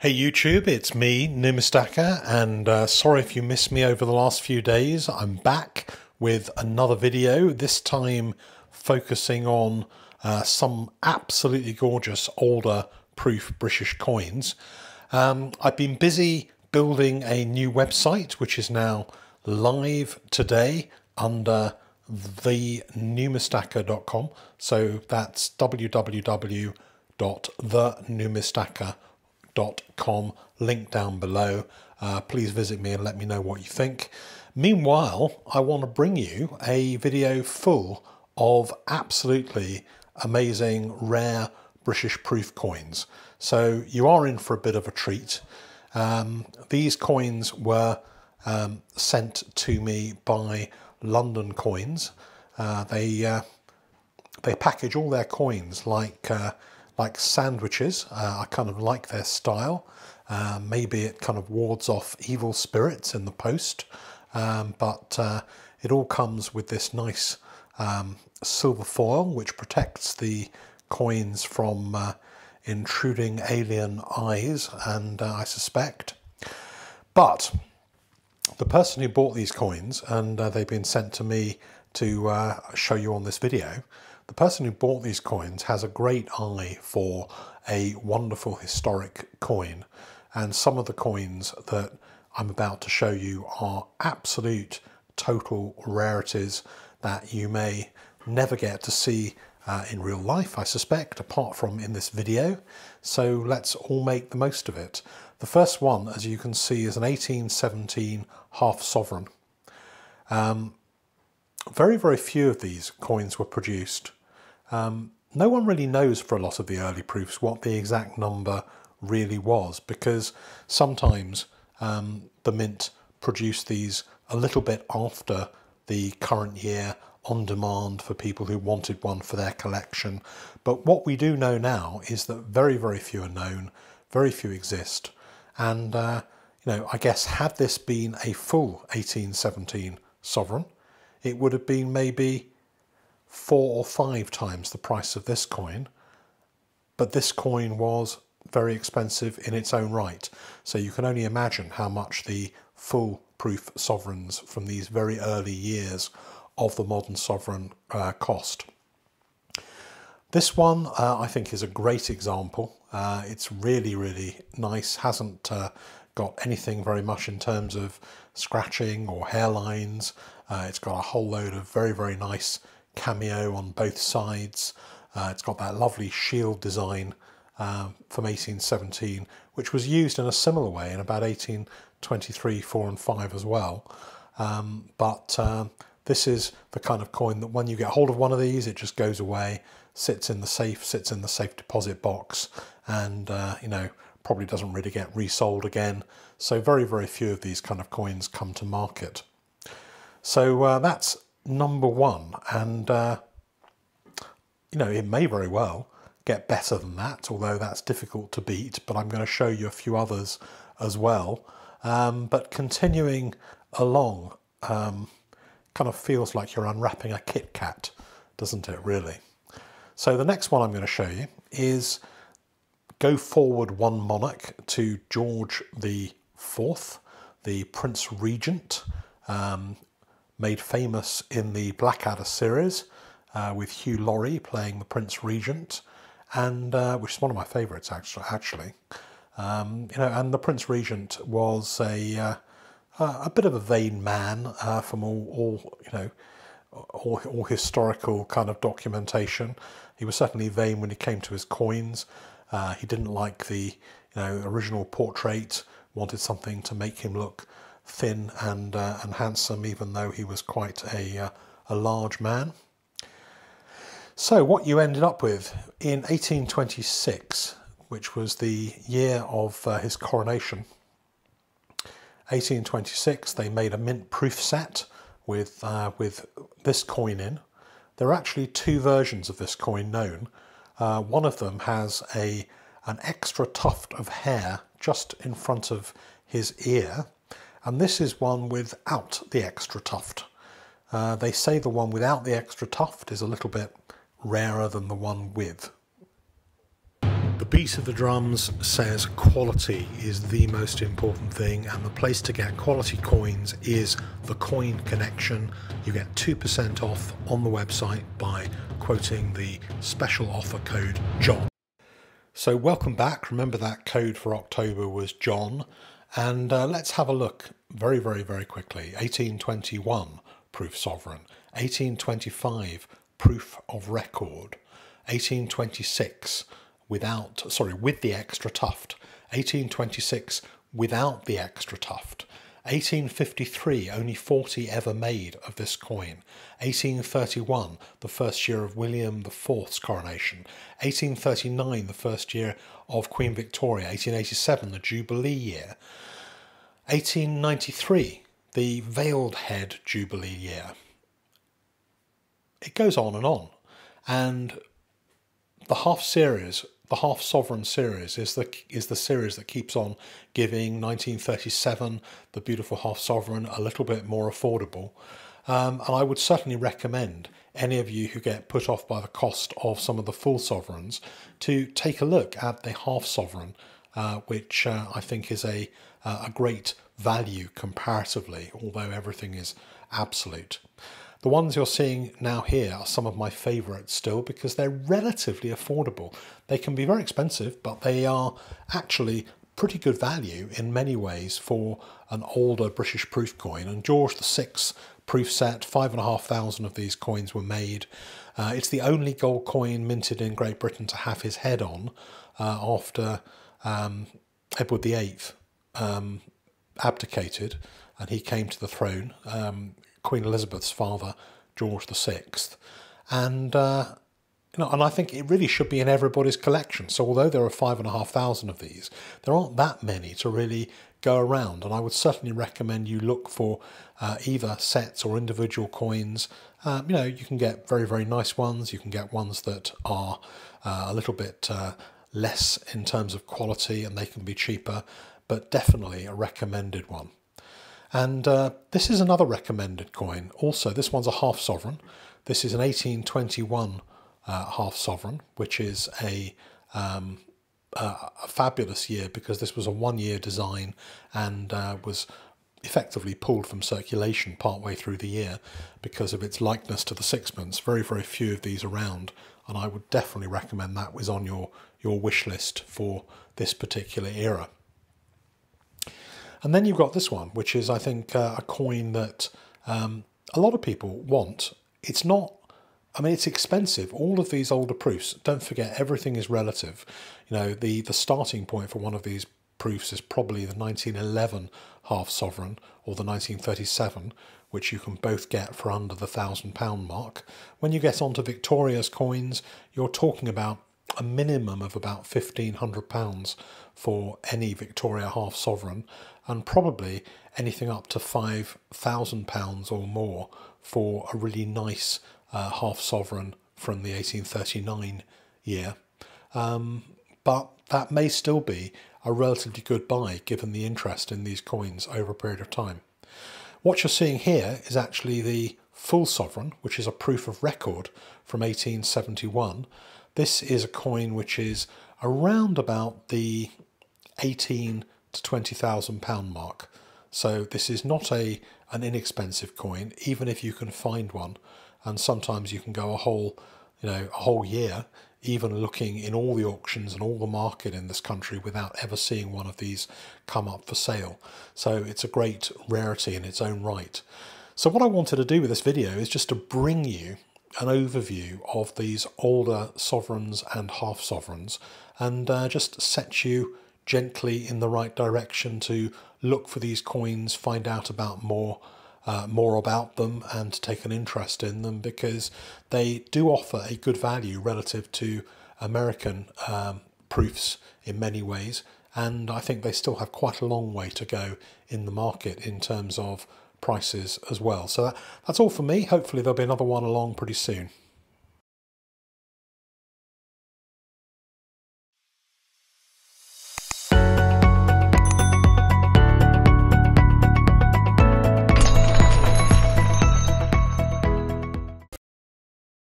Hey YouTube, it's me, Numistaka, and sorry if you missed me over the last few days. I'm back with another video, this time focusing on some absolutely gorgeous older proof British coins. I've been busy building a new website, which is now live today under thenumistaka.com. So that's www.thenumistaka.com, link down below. Please visit me and let me know what you think. Meanwhile, I want to bring you a video full of absolutely amazing rare British proof coins. So you are in for a bit of a treat. These coins were sent to me by London Coins. They package all their coins like sandwiches. I kind of like their style. Maybe it kind of wards off evil spirits in the post, but it all comes with this nice silver foil which protects the coins from intruding alien eyes, and I suspect. But the person who bought these coins, and they've been sent to me to show you on this video, the person who bought these coins has a great eye for a wonderful historic coin, and some of the coins that I'm about to show you are absolute total rarities that you may never get to see in real life, I suspect, apart from in this video. So let's all make the most of it. The first one, as you can see, is an 1817 half sovereign. Very, very few of these coins were produced. No one really knows for a lot of the early proofs what the exact number really was, because sometimes the mint produced these a little bit after the current year on demand for people who wanted one for their collection. But what we do know now is that very, very few are known, very few exist. And, you know, I guess had this been a full 1817 sovereign, it would have been maybe 4 or 5 times the price of this coin, but this coin was very expensive in its own right. So you can only imagine how much the full proof sovereigns from these very early years of the modern sovereign cost. This one I think is a great example. It's really, really nice, hasn't got anything very much in terms of scratching or hairlines. It's got a whole load of very, very nice cameo on both sides. It's got that lovely shield design from 1817, which was used in a similar way in about 1823, 4 and 5 as well. But this is the kind of coin that when you get hold of one of these, it just goes away, sits in the safe deposit box, and you know, probably doesn't really get resold again. So very, very few of these kind of coins come to market. So that's number one, and you know, it may very well get better than that, although that's difficult to beat, but I'm going to show you a few others as well. But continuing along, kind of feels like you're unwrapping a Kit Kat, doesn't it, really? So the next one I'm going to show you is go forward one monarch to George IV, the Prince Regent, made famous in the Blackadder series with Hugh Laurie playing the Prince Regent, and which is one of my favourites actually. You know, and the Prince Regent was a bit of a vain man from all you know, all historical kind of documentation. He was certainly vain when it came to his coins. He didn't like the original portrait, wanted something to make him look thin and handsome, even though he was quite a large man. So what you ended up with in 1826, which was the year of his coronation, 1826, they made a mint proof set with this coin in. There are actually 2 versions of this coin known. One of them has an extra tuft of hair just in front of his ear, and this is one without the extra tuft. They say the one without the extra tuft is a little bit rarer than the one with. The beat of the drums says quality is the most important thing, and the place to get quality coins is the Coin Connection. You get 2% off on the website by quoting the special offer code JOHN. So welcome back. Remember that code for October was JOHN, and let's have a look very quickly. 1821 proof sovereign, 1825 proof of record, 1826 with the extra tuft, 1826 without the extra tuft, 1853 only 40 ever made of this coin, 1831 the first year of William IV's coronation, 1839 the first year of Queen Victoria, 1887 the Jubilee year, 1893 the veiled head Jubilee year. It goes on, and the half sovereign series is the series that keeps on giving. 1937, the beautiful half sovereign, a little bit more affordable, and I would certainly recommend any of you who get put off by the cost of some of the full sovereigns to take a look at the half sovereign, which I think is a great value comparatively, although everything is absolute. The ones you're seeing now here are some of my favourites still because they're relatively affordable. They can be very expensive, but they are actually pretty good value in many ways for an older British proof coin. And George VI proof set, 5,500 of these coins were made. It's the only gold coin minted in Great Britain to have his head on after Edward VIII abdicated and he came to the throne. Queen Elizabeth's father, George VI, and and I think it really should be in everybody's collection. So although there are 5,500 of these, there aren't that many to really go around, and I would certainly recommend you look for either sets or individual coins. You can get very nice ones. You can get ones that are a little bit less in terms of quality, and they can be cheaper, but definitely a recommended one. And this is another recommended coin. Also, this one's a half sovereign. This is an 1821 half sovereign, which is a fabulous year because this was a one-year design and was effectively pulled from circulation partway through the year because of its likeness to the sixpence. Very few of these around, and I would definitely recommend that was on your wish list for this particular era. And then you've got this one, which is, I think, a coin that a lot of people want. It's not, it's expensive. All of these older proofs, don't forget, everything is relative. The starting point for one of these proofs is probably the 1911 half sovereign or the 1937, which you can both get for under the £1,000 mark. When you get onto Victoria's coins, you're talking about a minimum of about £1,500 for any Victoria half sovereign, and probably anything up to £5,000 or more for a really nice half sovereign from the 1839 year. But that may still be a relatively good buy given the interest in these coins over a period of time. What you're seeing here is actually the full sovereign, which is a proof of record from 1871. This is a coin which is around about the £18,000 to £20,000 mark. So this is not an inexpensive coin, even if you can find one. And sometimes you can go a whole year, even looking in all the auctions and all the market in this country without ever seeing one of these come up for sale. So it's a great rarity in its own right. So what I wanted to do with this video is just to bring you an overview of these older sovereigns and half sovereigns, and just set you gently in the right direction to look for these coins, find out about more about them, and take an interest in them, because they do offer a good value relative to American proofs in many ways, and I think they still have quite a long way to go in the market in terms of prices as well. So that's all for me. Hopefully there'll be another one along pretty soon.